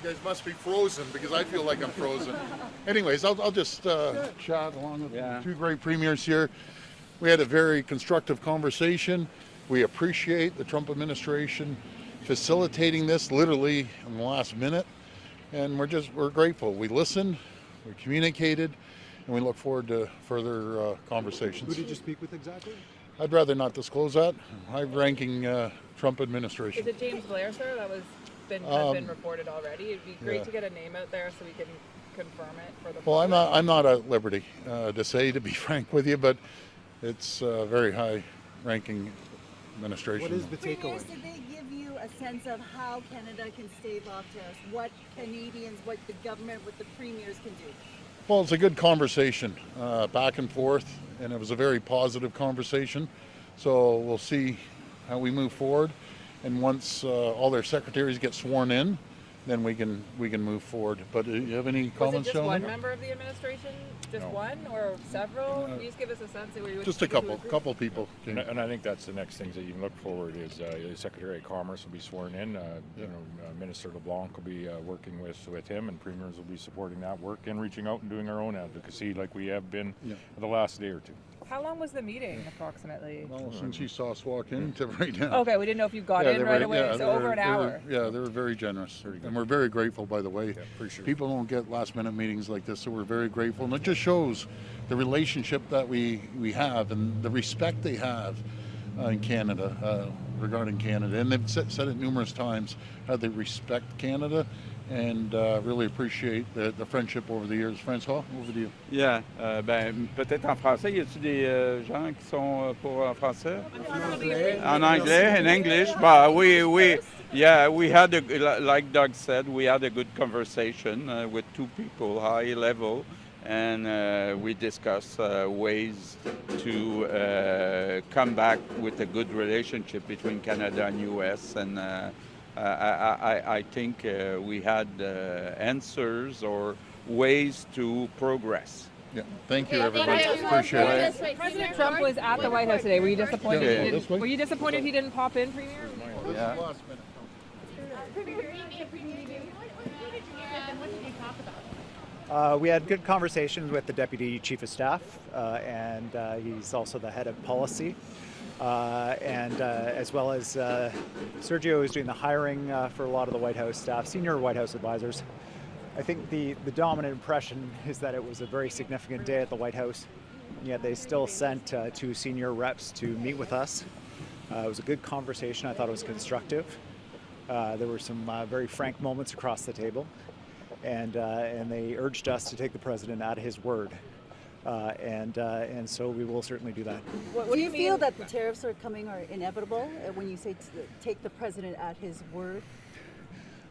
guys must be frozen because I feel like I'm frozen. Anyways, I'll just chat along with the two great premiers here. We had a very constructive conversation. We appreciate the Trump administration facilitating this literally in the last minute, and we're grateful. We listened, we communicated, and we look forward to further conversations. Who did you speak with exactly? I'd rather not disclose that. High-ranking Trump administration. Is it James Blair, sir? That has been reported already. It'd be great to get a name out there so we can confirm it for the. Well, I'm not at liberty to say, to be frank with you, but it's a very high-ranking administration. What is the takeaway? Premiers, did they give you a sense of how Canada can stave off tariffs? What Canadians, what the government, what the premiers can do? Well, it's a good conversation, back and forth, and it was a very positive conversation. So we'll see how we move forward, and once all their secretaries get sworn in, then we can move forward. But do you have any comments, Was it just gentlemen? one member of the administration? Just one or several? Can you just give us a sense of where you would Just a couple people. And I think that's the next things that you can look forward is the Secretary of Commerce will be sworn in. Minister LeBlanc will be working with him, and premiers will be supporting that work and reaching out and doing our own advocacy like we have been for the last day or two. How long was the meeting approximately? Well, since you saw us walk in to right now. Okay, we didn't know if you got in right away. So over an hour. They were very generous, and we're very grateful. By the way, appreciate it. People don't get last-minute meetings like this, so we're very grateful, and it just shows the relationship that we have and the respect they have in Canada regarding Canada, and they've said it numerous times how they respect Canada. And really appreciate the friendship over the years. François, over to you. Yeah, peut-être en français. Y a-t-il des gens qui sont pour en français? En anglais, in English. We had, like Doug said, we had a good conversation with two people, high level, and we discussed ways to come back with a good relationship between Canada and U.S. and. I think we had answers or ways to progress. Yeah, thank you, everybody. Appreciate it. President Trump was at the White House today. Were you disappointed? Were you disappointed he didn't pop in, Premier? Yeah. What did you talk about? We had good conversations with the Deputy Chief of Staff, and he's also the head of policy. As well as Sergio is doing the hiring for a lot of the White House staff, senior White House advisors. I think the dominant impression is that it was a very significant day at the White House, and yet they still sent two senior reps to meet with us. It was a good conversation. I thought it was constructive. There were some very frank moments across the table, and they urged us to take the president at his word. And so we will certainly do that. Do you feel that the tariffs are coming or inevitable when you say take the president at his word?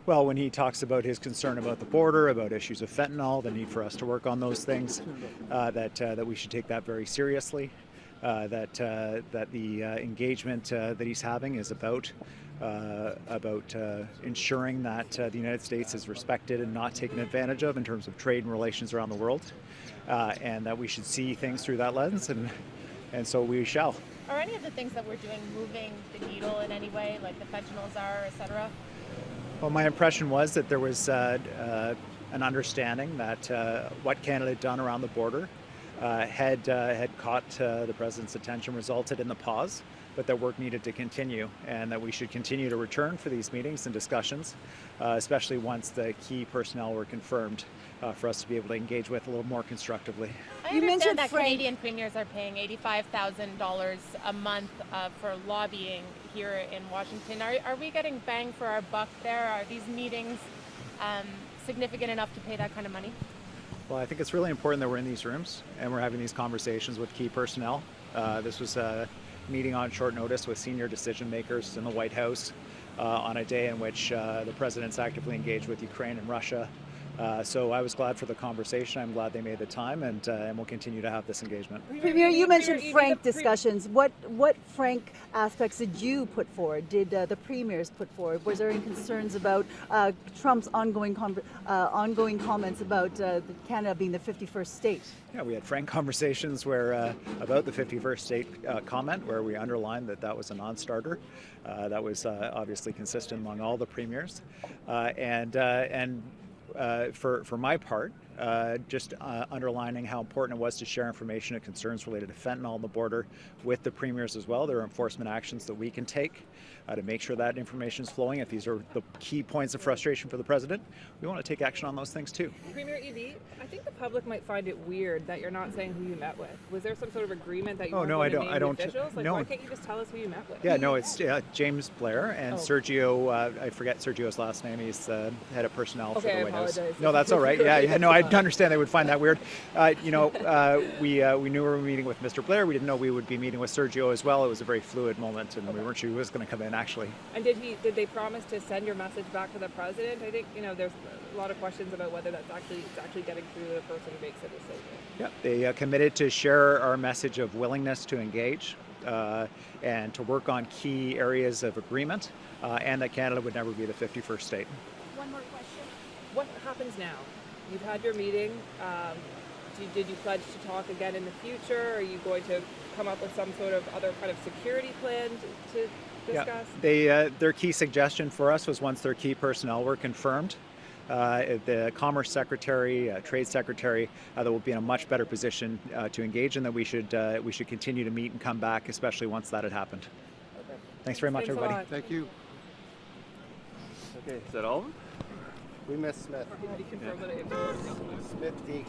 Well, when he talks about his concern about the border, about issues of fentanyl, the need for us to work on those things, that we should take that very seriously, that the engagement that he's having is about ensuring that the United States is respected and not taken advantage of in terms of trade and relations around the world, and that we should see things through that lens, and so we shall. Are any of the things that we're doing moving the needle in any way, like the fentanyls are, et cetera? Well, my impression was that there was an understanding that what Canada had done around the border had caught the president's attention, resulted in the pause, but that work needed to continue, and that we should continue to return for these meetings and discussions, especially once the key personnel were confirmed, for us to be able to engage with a little more constructively. I understand that Canadian premiers are paying $85,000 a month for lobbying here in Washington. Are we getting bang for our buck there? Are these meetings significant enough to pay that kind of money? Well, I think it's really important that we're in these rooms and we're having these conversations with key personnel. This was a meeting on short notice with senior decision makers in the White House on a day in which the president's actively engaged with Ukraine and Russia, So I was glad for the conversation. I'm glad they made the time, and we'll continue to have this engagement. Premier, you mentioned Premier, frank the discussions. What frank aspects did you put forward? Did the premiers put forward? Was there any concerns about Trump's ongoing comments about Canada being the 51st state? Yeah, we had frank conversations where about the 51st state comment, where we underlined that that was a non-starter. That was obviously consistent among all the premiers, for my part, just underlining how important it was to share information and concerns related to fentanyl on the border with the premiers as well. There are enforcement actions that we can take to make sure that information is flowing. If these are the key points of frustration for the president, we want to take action on those things too. Premier Evie, I think the public might find it weird that you're not saying who you met with. Was there some sort of agreement that you weren't going to name the officials? Like, no. why can't you just tell us who you met with? Yeah, no, it's James Blair and Sergio. I forget Sergio's last name. He's head of personnel for the White House. No, that's all right. Yeah, no, I understand they would find that weird. We knew we were meeting with Mr. Blair. We didn't know we would be meeting with Sergio as well. It was a very fluid moment, and we weren't sure who was going to come in actually. And did they promise to send your message back to the president? I think there's a lot of questions about whether it's actually getting through to the person who makes the decision. Yeah, they committed to share our message of willingness to engage and to work on key areas of agreement, and that Canada would never be the 51st state. One more question. What happens now? You've had your meeting. Did you pledge to talk again in the future? Are you going to come up with some sort of other kind of security plan to discuss? Yeah, their key suggestion for us was once their key personnel were confirmed, the Commerce Secretary, Trade Secretary, that will be in a much better position to engage, and that we should continue to meet and come back, especially once that had happened. Okay. Thanks very much, everybody. Thank you. Okay, is that all of them? We missed Smith. Did you confirm that it was Smith 8.